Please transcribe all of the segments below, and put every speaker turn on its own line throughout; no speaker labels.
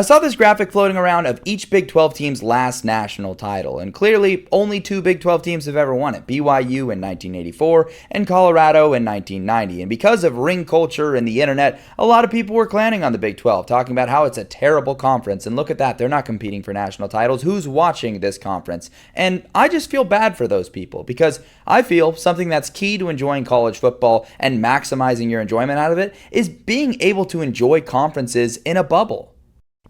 I saw this graphic floating around of each Big 12 team's last national title, and clearly only two Big 12 teams have ever won it, BYU in 1984 and Colorado in 1990. And because of ring culture and the internet, a lot of people were clowning on the Big 12, talking about how it's a terrible conference, and look at that, they're not competing for national titles. Who's watching this conference? And I just feel bad for those people, because I feel something that's key to enjoying college football and maximizing your enjoyment out of it is being able to enjoy conferences in a bubble.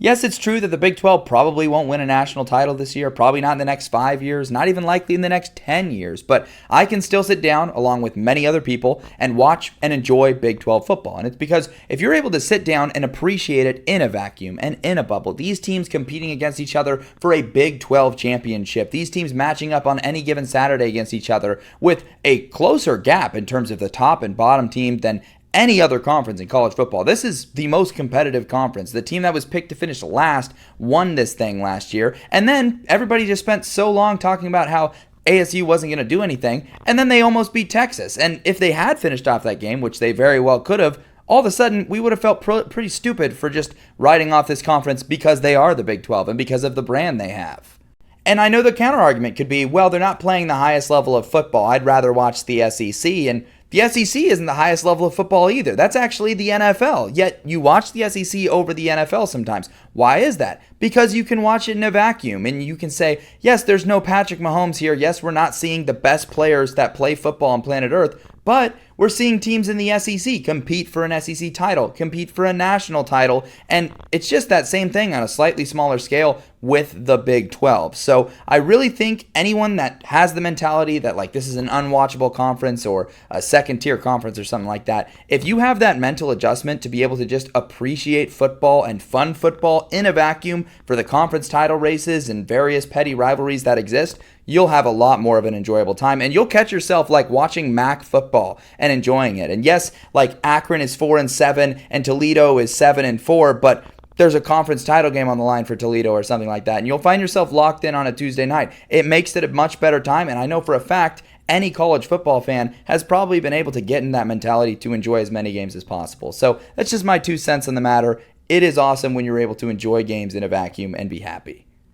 Yes, it's true that the Big 12 probably won't win a national title this year, probably not in the next 5 years, not even likely in the next 10 years, but I can still sit down, along with many other people, and watch and enjoy Big 12 football. And it's because if you're able to sit down and appreciate it in a vacuum and in a bubble, these teams competing against each other for a Big 12 championship, these teams matching up on any given Saturday against each other with a closer gap in terms of the top and bottom team than any other conference in college football. This is the most competitive conference. The team that was picked to finish last won this thing last year. And then everybody just spent so long talking about how ASU wasn't going to do anything. And then they almost beat Texas. And if they had finished off that game, which they very well could have, all of a sudden we would have felt pretty stupid for just writing off this conference because they are the Big 12 and because of the brand they have. And I know the counterargument could be, well, they're not playing the highest level of football. I'd rather watch the SEC. And the SEC isn't the highest level of football either. That's actually the NFL. Yet you watch the SEC over the NFL sometimes. Why is that? Because you can watch it in a vacuum and you can say, yes, there's no Patrick Mahomes here. Yes, we're not seeing the best players that play football on planet Earth, but we're seeing teams in the SEC compete for an SEC title, compete for a national title, and it's just that same thing on a slightly smaller scale with the Big 12. So I really think anyone that has the mentality that like this is an unwatchable conference or a second tier conference or something like that, if you have that mental adjustment to be able to just appreciate football and fun football in a vacuum for the conference title races and various petty rivalries that exist, you'll have a lot more of an enjoyable time, and you'll catch yourself like watching MAC football and enjoying it. And yes, like Akron is 4-7 and Toledo is 7-4, but there's a conference title game on the line for Toledo or something like that, and you'll find yourself locked in on a Tuesday night. It makes it a much better time, and I know for a fact any college football fan has probably been able to get in that mentality to enjoy as many games as possible. So that's just my 2 cents on the matter. It is awesome when you're able to enjoy games in a vacuum and be happy.